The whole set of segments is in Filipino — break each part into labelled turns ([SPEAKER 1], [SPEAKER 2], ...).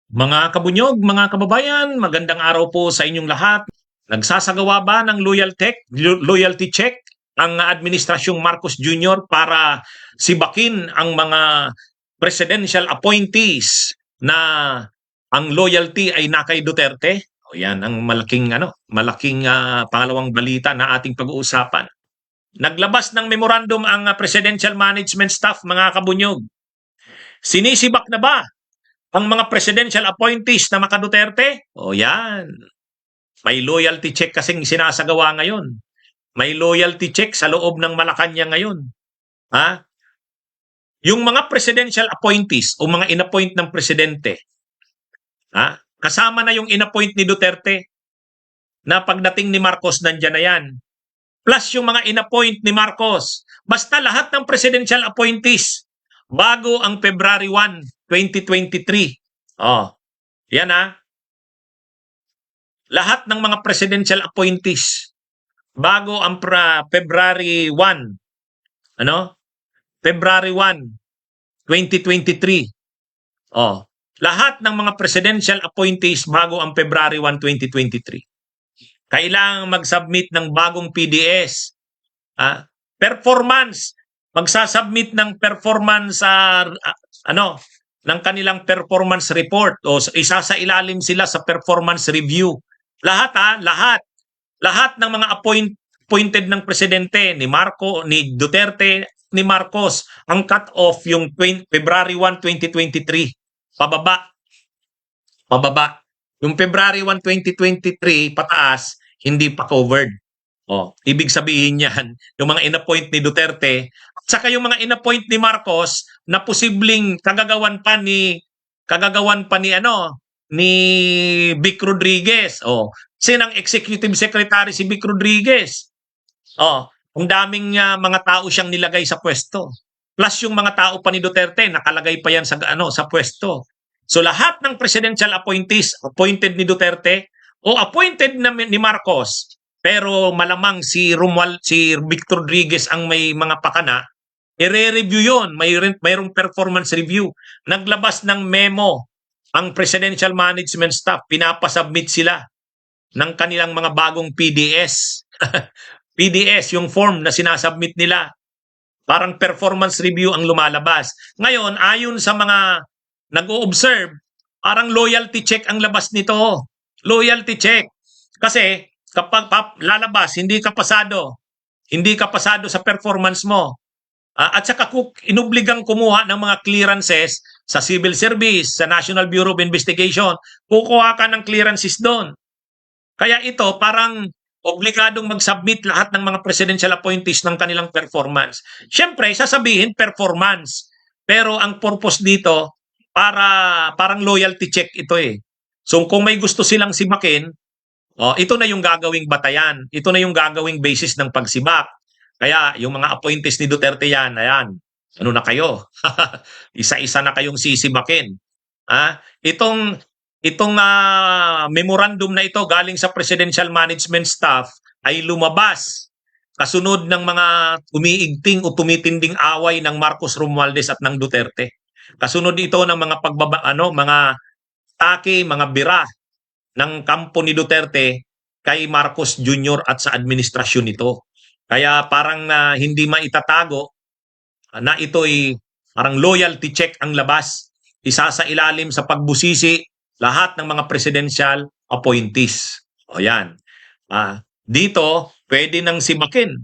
[SPEAKER 1] Mga kabunyog, mga kababayan, magandang araw po sa inyong lahat. Nagsasagawa ba ng loyalty check ang Administrasyong Marcos Jr. para sibakin ang mga presidential appointees na ang loyalty ay na kay Duterte? O yan ang malaking pangalawang balita na ating pag-uusapan. Naglabas ng memorandum ang Presidential Management Staff, mga kabunyog. Sinisibak na ba ang mga presidential appointees na maka Duterte? O yan. May loyalty check kasing sinasagawa ngayon. May loyalty check sa loob ng Malacanang ngayon. Ha? Yung mga presidential appointees o mga inappoint ng presidente, kasama na yung inappoint ni Duterte na pagdating ni Marcos nandyan na yan. Plus yung mga inappoint ni Marcos. Basta lahat ng presidential appointees bago ang February 1, 2023. Yan lahat ng mga presidential appointees bago ang February 1, February 1, 2023. Lahat ng mga presidential appointees bago ang February 1, 2023. Kailangang mag-submit ng bagong PDS. Performance. Magsasubmit ng performance ng kanilang performance report o isasailalim sila sa performance review. Lahat ng mga appointed ng presidente ni Duterte, ni Marcos, ang cut-off yung February 1, 2023. Pababa. Yung February 1, 2023 pataas, hindi pa covered. Ibig sabihin yan, yung mga inappoint ni Duterte at saka yung mga inappoint ni Marcos na posibleng kagagawan pa ni Vic Rodriguez. Sinang executive secretary si Vic Rodriguez. Ang daming mga tao siyang nilagay sa pwesto. Plus yung mga tao pa ni Duterte nakalagay pa yan sa pwesto. So lahat ng presidential appointees appointed ni Duterte o appointed ni Marcos, pero malamang si Vic Rodriguez ang may mga pakana, i-review yun. Mayroong performance review. Naglabas ng memo ang Presidential Management Staff. Pinapasubmit sila ng kanilang mga bagong PDS. PDS, yung form na sinasubmit nila. Parang performance review ang lumalabas. Ngayon, ayon sa mga nag-o-observe, parang loyalty check ang labas nito. Loyalty check. Kasi kapag lalabas, hindi ka pasado sa performance mo. At saka inubligang kumuha ng mga clearances sa civil service, sa National Bureau of Investigation, kukuha ka ng clearances doon. Kaya ito parang obligadong mag-submit lahat ng mga presidential appointees ng kanilang performance. Siyempre, sasabihin performance. Pero ang purpose dito, parang loyalty check ito eh. So kung may gusto silang sibakin, ito na yung gagawing batayan. Ito na yung gagawing basis ng pagsibak. Kaya yung mga appointees ni Duterte yan, ayan, ano na kayo? Isa-isa na kayong sisibakin. Itong memorandum na ito galing sa Presidential Management Staff ay lumabas kasunod ng mga umiigting o tumitinding away ng Marcos Romualdez at ng Duterte. Kasunod ito ng mga mga atake, mga bira ng kampo ni Duterte kay Marcos Jr. at sa administrasyon nito. Kaya parang hindi maitatago na ito'y parang loyalty check ang labas. Isasailalim sa pagbusisi lahat ng mga presidential appointees. Yan. Dito, pwede nang sibakin.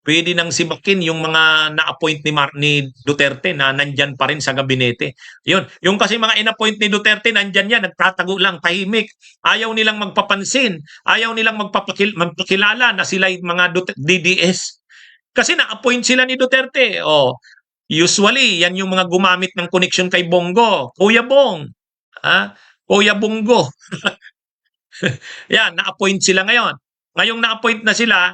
[SPEAKER 1] Pwede nang sibakin yung mga na-appoint ni Duterte na nandyan pa rin sa gabinete. Yun. Yung kasi mga in-appoint ni Duterte, nandyan yan, nagtatago lang, tahimik. Ayaw nilang magpapansin. Ayaw nilang magpakilala na sila yung mga DDS. Kasi na-appoint sila ni Duterte. Usually, yan yung mga gumamit ng connection kay Bongo. Kuya Bong. Kuya Bongo. Yan, na-appoint sila ngayon. Ngayong na-appoint na sila,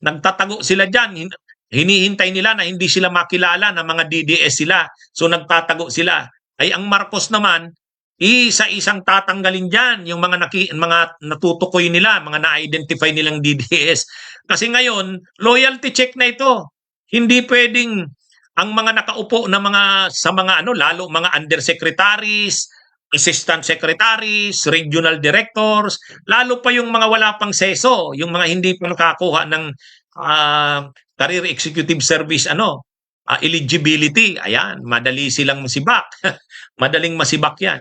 [SPEAKER 1] nagtatago sila dyan. Hinihintay nila na hindi sila makilala na mga DDS sila. So nagtatago sila. Ay ang Marcos naman, isa-isang tatanggalin dyan yung mga natutukoy nila, mga na-identify nilang DDS. Kasi ngayon, loyalty check na ito. Hindi pwedeng ang mga nakaupo na lalo mga undersecretaries, assistant secretaries, regional directors, lalo pa yung mga wala pang seso, yung mga hindi pa nakakuha ng career executive service eligibility. Ayan, madali silang masibak. Madaling masibak 'yan.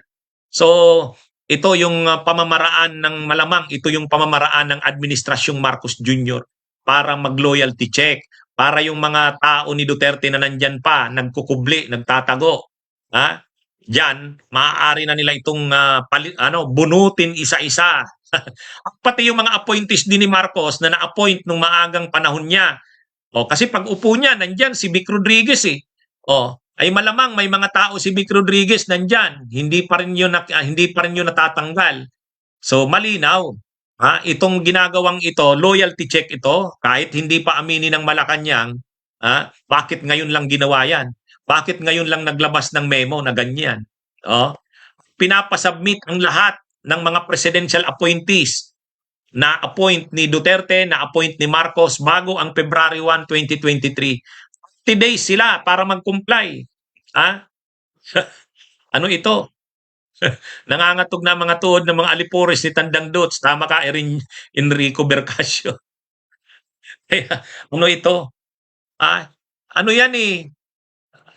[SPEAKER 1] So, ito yung pamamaraan ng malamang, ito yung pamamaraan ng administrasyong Marcos Jr. para mag-loyalty check, para yung mga tao ni Duterte na nandyan pa, nagkukubli, nagtatago, ha? Diyan, maaari na nila itong bunutin isa-isa. Pati yung mga appointees din ni Marcos na na-appoint nung maagang panahon niya. Kasi pag upo niya, nandyan si Vic Rodriguez eh. Ay malamang may mga tao si Vic Rodriguez nandyan. Hindi pa rin yun natatanggal. So malinaw. Itong ginagawang ito, loyalty check ito, kahit hindi pa aminin ng Malacanang, bakit ngayon lang ginawa yan? Bakit ngayon lang naglabas ng memo na ganyan? Pinapasubmit ang lahat ng mga presidential appointees na appoint ni Duterte, na appoint ni Marcos bago ang February 1, 2023. 30 days sila para mag-comply. Ano ito? Nangangatog na mga tuhod ng mga alipores ni Tandang Dots. Tama ka, Enrico Bercasio. Ano ito? Ano yan eh?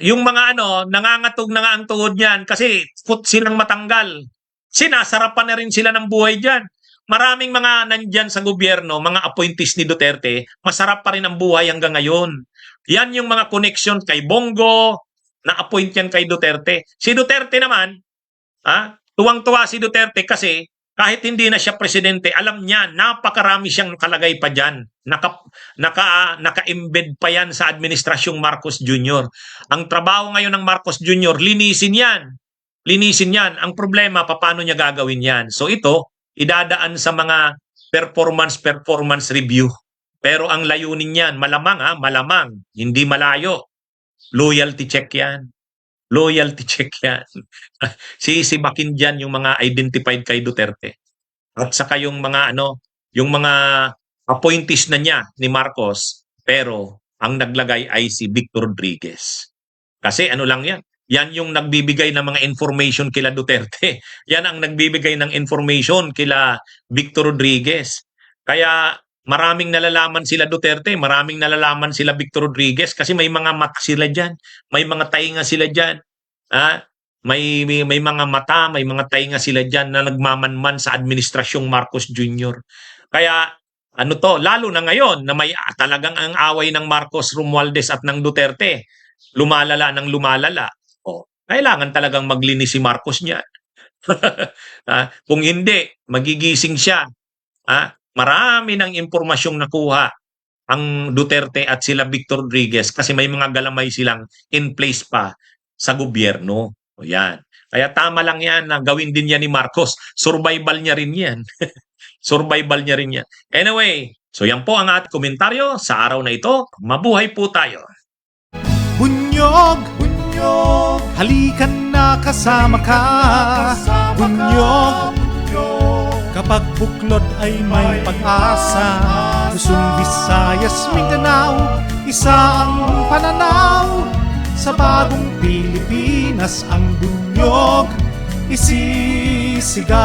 [SPEAKER 1] Yung mga nangangatog na nga ang tuhod niyan kasi silang matanggal. Sinasarapan na rin sila ng buhay dyan. Maraming mga nandyan sa gobyerno, mga appointees ni Duterte, masarap pa rin ang buhay hanggang ngayon. Yan yung mga connection kay Bongo, na-appoint yan kay Duterte. Si Duterte naman, tuwang-tuwa si Duterte kasi kahit hindi na siya presidente, alam niya, napakarami siyang nakalagay pa dyan. Naka-embed pa yan sa administrasyong Marcos Jr. Ang trabaho ngayon ng Marcos Jr., linisin yan. Linisin yan. Ang problema, paano niya gagawin yan? So ito, idadaan sa mga performance review. Pero ang layunin yan, malamang, hindi malayo. Loyalty check yan. Loyalty check yan. Sisibakin dyan yung mga identified kay Duterte. At saka yung mga appointees na niya ni Marcos, pero ang naglagay ay si Victor Rodriguez. Kasi lang yan. Yan yung nagbibigay ng mga information kila Duterte. Yan ang nagbibigay ng information kila Victor Rodriguez. Kaya maraming nalalaman sila Duterte, maraming nalalaman sila Victor Rodriguez kasi may mga mata sila dyan, may mga tainga sila dyan. May mga mata, may mga tainga sila dyan na nagmamanman sa administrasyong Marcos Jr. Kaya lalo na ngayon na may talagang ang away ng Marcos Romualdez at ng Duterte, lumalala ng lumalala. Kailangan talagang maglinis si Marcos niyan. Kung hindi, magigising siya. Marami ng impormasyong nakuha ang Duterte at sila Victor Rodriguez kasi may mga galamay silang in place pa sa gobyerno. Yan. Kaya tama lang yan na gawin din yan ni Marcos. Survival niya rin yan. Survival niya rin yan. Anyway, so yan po ang ating komentaryo sa araw na ito. Mabuhay po tayo.
[SPEAKER 2] Bunyog, bunyog, halikan na kasama ka. Bunyog, kapag buklod ay may pag-asa. Luzon, Visayas, Mindanao, isa ang pananaw. Sa bagong Pilipinas ang bunyog isisigaw.